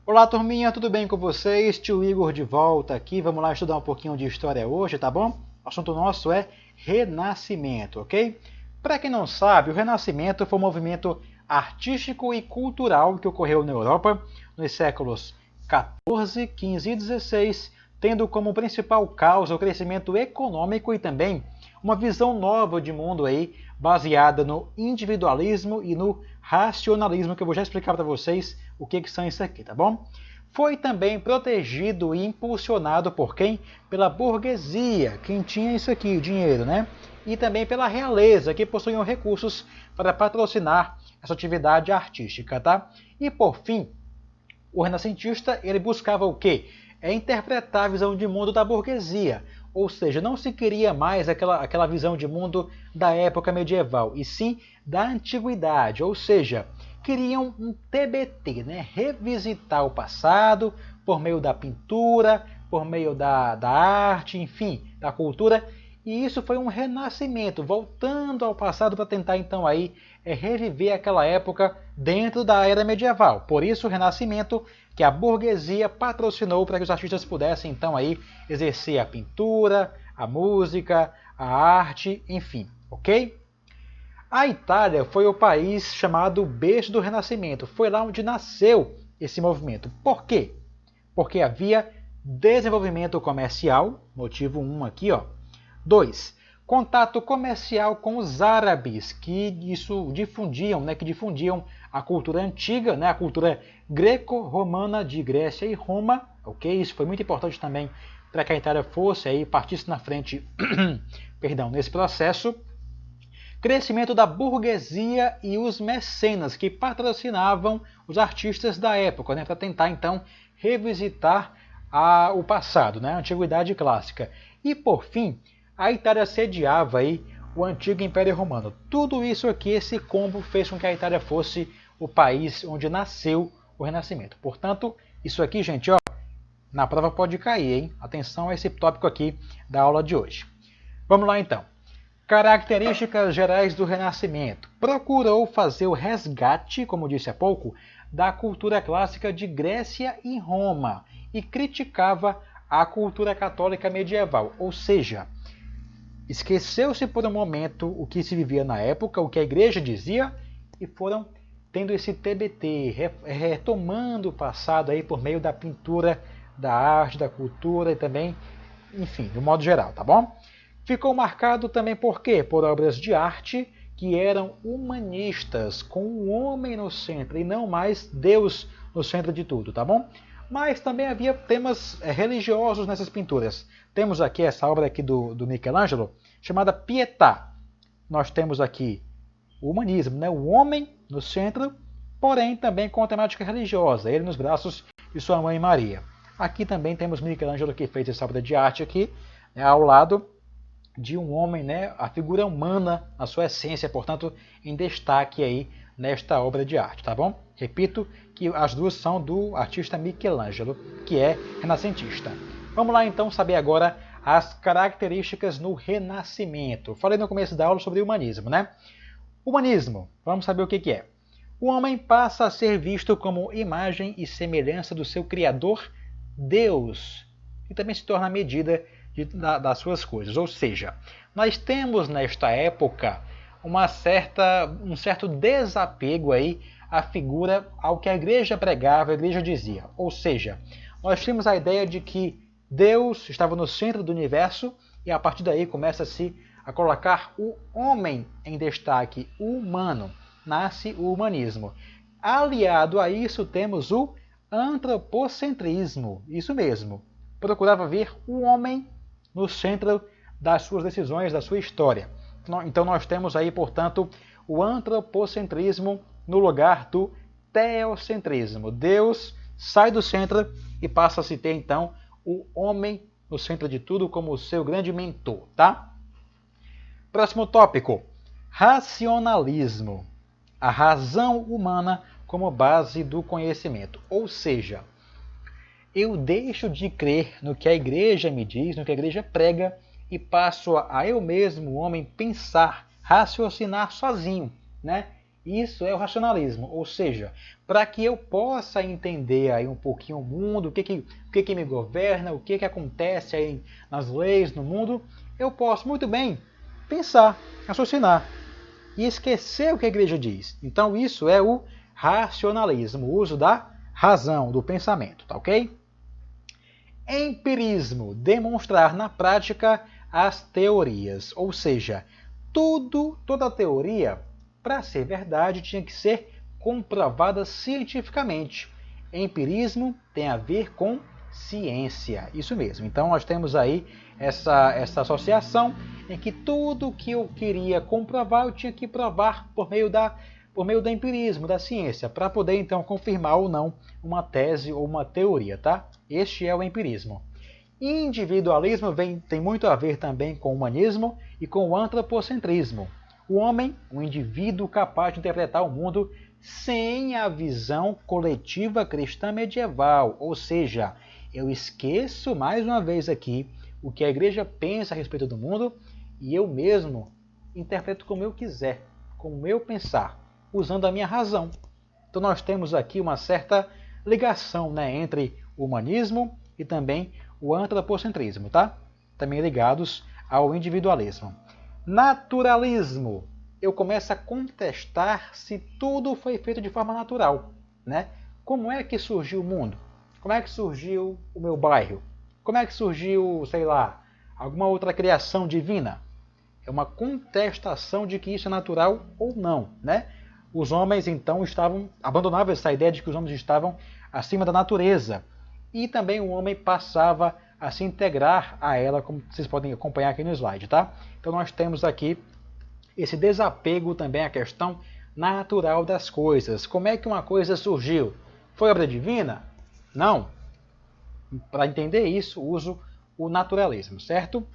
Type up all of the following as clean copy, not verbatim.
Olá, turminha, tudo bem com vocês? Tio Igor de volta aqui. Vamos lá estudar um pouquinho de história hoje, tá bom? O assunto nosso é Renascimento, ok? Para quem não sabe, o Renascimento foi um movimento artístico e cultural que ocorreu na Europa nos séculos 14, 15 e 16, tendo como principal causa o crescimento econômico e também uma visão nova de mundo aí, baseada no individualismo e no racionalismo, que eu vou já explicar para vocês o que são isso aqui, tá bom? Foi também protegido e impulsionado por quem? Pela burguesia, quem tinha isso aqui, o dinheiro, né? E também pela realeza, que possuíam recursos para patrocinar essa atividade artística, tá? E por fim, o renascentista, ele buscava o quê? Interpretar a visão de mundo da burguesia, ou seja, não se queria mais aquela visão de mundo da época medieval, e sim da antiguidade, ou seja, queriam um TBT, né? Revisitar o passado por meio da pintura, por meio da arte, enfim, da cultura, e isso foi um renascimento, voltando ao passado para tentar então aí reviver aquela época dentro da era medieval. Por isso o renascimento que a burguesia patrocinou para que os artistas pudessem então aí exercer a pintura, a música, a arte, enfim, ok? A Itália foi o país chamado berço do Renascimento. Foi lá onde nasceu esse movimento. Por quê? Porque havia desenvolvimento comercial, motivo 1 aqui, ó. 2. Contato comercial com os árabes, que isso difundiam, né, que difundiam a cultura antiga, né, a cultura greco-romana de Grécia e Roma, ok? Isso foi muito importante também para que a Itália fosse aí partisse na frente, perdão, nesse processo. Crescimento da burguesia e os mecenas, que patrocinavam os artistas da época, né, para tentar então revisitar o passado, né, a antiguidade clássica. E por fim, a Itália sediava aí o antigo Império Romano. Tudo isso aqui, esse combo, fez com que a Itália fosse o país onde nasceu o Renascimento. Portanto, isso aqui, gente, ó, na prova pode cair, hein? Atenção a esse tópico aqui da aula de hoje. Vamos lá então. Características gerais do Renascimento. Procurou fazer o resgate, como disse há pouco, da cultura clássica de Grécia e Roma e criticava a cultura católica medieval, ou seja, esqueceu-se por um momento o que se vivia na época, o que a igreja dizia, e foram tendo esse TBT, retomando o passado aí por meio da pintura, da arte, da cultura e também, enfim, de um modo geral, tá bom? Ficou marcado também por quê? Por obras de arte que eram humanistas, com o homem no centro e não mais Deus no centro de tudo, tá bom? Mas também havia temas religiosos nessas pinturas. Temos aqui essa obra aqui do Michelangelo, chamada Pietà. Nós temos aqui o humanismo, né? O homem no centro, porém também com a temática religiosa, ele nos braços de sua mãe Maria. Aqui também temos Michelangelo que fez essa obra de arte aqui, né, ao lado de um homem, né, a figura humana na sua essência, portanto, em destaque aí nesta obra de arte, tá bom? Repito que as duas são do artista Michelangelo, que é renascentista. Vamos lá então saber agora as características no Renascimento. Falei no começo da aula sobre o humanismo, né? Humanismo, vamos saber o que é. O homem passa a ser visto como imagem e semelhança do seu Criador, Deus, e também se torna a medida das suas coisas. Ou seja, nós temos nesta época um certo desapego aí à figura, ao que a igreja pregava, a igreja dizia. Ou seja, nós temos a ideia de que Deus estava no centro do universo e a partir daí começa-se a colocar o homem em destaque, o humano. Nasce o humanismo. Aliado a isso temos o antropocentrismo, isso mesmo. Procurava ver o homem no centro das suas decisões, da sua história. Então nós temos aí, portanto, o antropocentrismo no lugar do teocentrismo. Deus sai do centro e passa a se ter, então, o homem no centro de tudo como o seu grande mentor, tá? Próximo tópico, racionalismo. A razão humana como base do conhecimento. Ou seja, eu deixo de crer no que a igreja me diz, no que a igreja prega, e passo a eu mesmo, o homem, pensar, raciocinar sozinho, né? Isso é o racionalismo, ou seja, para que eu possa entender aí um pouquinho o mundo, o que me governa, o que acontece aí nas leis, no mundo, eu posso muito bem pensar, raciocinar e esquecer o que a igreja diz. Então isso é o racionalismo, o uso da razão, do pensamento, tá ok? Empirismo, demonstrar na prática as teorias, ou seja, toda teoria, para ser verdade, tinha que ser comprovada cientificamente. Empirismo tem a ver com ciência, isso mesmo. Então nós temos aí essa associação em que tudo que eu queria comprovar, eu tinha que provar por meio do empirismo, da ciência, para poder então confirmar ou não uma tese ou uma teoria, tá? Este é o empirismo. Individualismo tem muito a ver também com o humanismo e com o antropocentrismo. O homem, um indivíduo capaz de interpretar o mundo sem a visão coletiva cristã medieval, ou seja, eu esqueço mais uma vez aqui o que a igreja pensa a respeito do mundo e eu mesmo interpreto como eu quiser, como eu pensar, usando a minha razão. Então nós temos aqui uma certa ligação, né, entre o humanismo e também o antropocentrismo, tá? Também ligados ao individualismo. Naturalismo. Eu começo a contestar se tudo foi feito de forma natural, né? Como é que surgiu o mundo? Como é que surgiu o meu bairro? Como é que surgiu, sei lá, alguma outra criação divina? É uma contestação de que isso é natural ou não, né? Os homens então abandonavam essa ideia de que os homens estavam acima da natureza. E também o homem passava a se integrar a ela, como vocês podem acompanhar aqui no slide, tá? Então nós temos aqui esse desapego também à questão natural das coisas. Como é que uma coisa surgiu? Foi obra divina? Não. Para entender isso, uso o naturalismo, certo?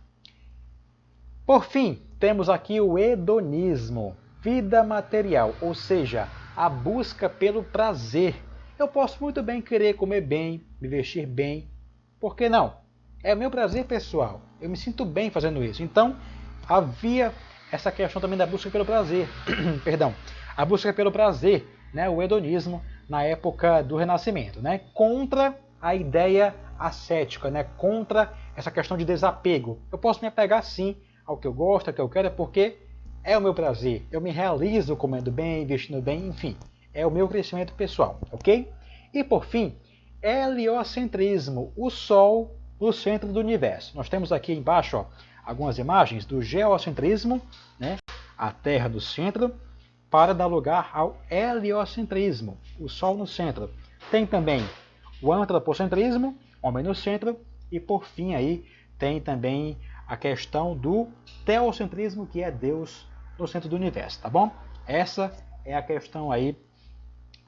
Por fim, temos aqui o hedonismo, vida material, ou seja, a busca pelo prazer. Eu posso muito bem querer comer bem, me vestir bem, por que não? É o meu prazer pessoal, eu me sinto bem fazendo isso. Então, havia essa questão também da busca pelo prazer, perdão, a busca pelo prazer, né, o hedonismo na época do Renascimento, né, contra a ideia ascética, né, contra essa questão de desapego. Eu posso me apegar sim ao que eu gosto, ao que eu quero, porque é o meu prazer. Eu me realizo comendo bem, vestindo bem, enfim. É o meu crescimento pessoal, ok? E por fim, heliocentrismo, o Sol no centro do universo. Nós temos aqui embaixo ó, algumas imagens do geocentrismo, né, a Terra no centro, para dar lugar ao heliocentrismo, o Sol no centro. Tem também o antropocentrismo, homem no centro, e por fim aí tem também a questão do teocentrismo, que é Deus no centro do universo, tá bom? Essa é a questão aí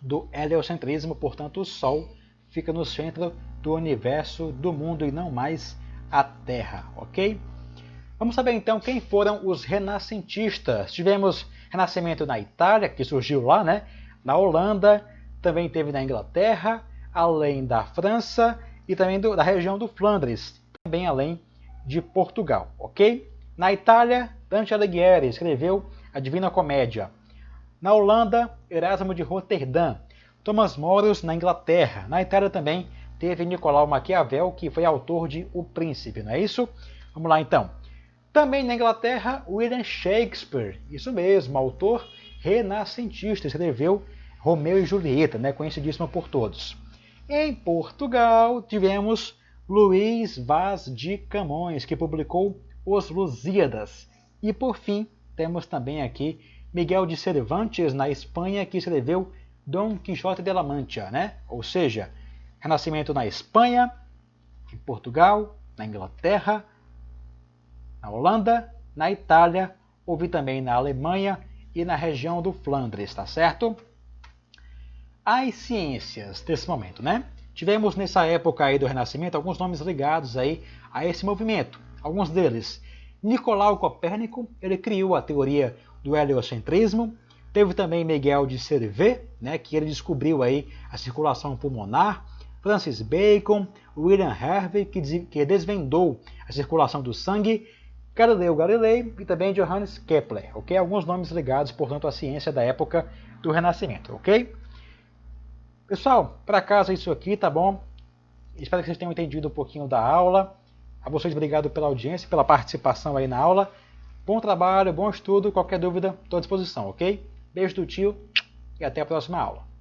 do heliocentrismo, portanto o Sol fica no centro do universo, do mundo e não mais a Terra, ok? Vamos saber então quem foram os renascentistas. Tivemos renascimento na Itália, que surgiu lá, né? Na Holanda, também teve na Inglaterra, além da França e também da região do Flandres, também além de Portugal, ok? Na Itália, Dante Alighieri escreveu a Divina Comédia. Na Holanda, Erasmo de Roterdã. Thomas Moros na Inglaterra. Na Itália também teve Nicolau Maquiavel, que foi autor de O Príncipe, não é isso? Vamos lá então. Também na Inglaterra, William Shakespeare, isso mesmo, autor renascentista, escreveu Romeu e Julieta, né, conhecidíssimo por todos. Em Portugal, tivemos Luís Vaz de Camões, que publicou Os Lusíadas. E por fim, temos também aqui Miguel de Cervantes, na Espanha, que escreveu Dom Quixote de la Mancha, né? Ou seja, Renascimento na Espanha, em Portugal, na Inglaterra, na Holanda, na Itália, houve também na Alemanha e na região do Flandres, tá certo? As ciências desse momento, né? Tivemos nessa época aí do Renascimento alguns nomes ligados aí a esse movimento. Alguns deles, Nicolau Copérnico, ele criou a teoria do heliocentrismo. Teve também Miguel de Cervet, né, que ele descobriu aí a circulação pulmonar. Francis Bacon, William Harvey, que desvendou a circulação do sangue. Galileu Galilei e também Johannes Kepler, ok? Alguns nomes ligados, portanto, à ciência da época do Renascimento, ok? Pessoal, para casa é isso aqui, tá bom? Espero que vocês tenham entendido um pouquinho da aula. A vocês, obrigado pela audiência, pela participação aí na aula. Bom trabalho, bom estudo. Qualquer dúvida, estou à disposição, ok? Beijo do tio e até a próxima aula.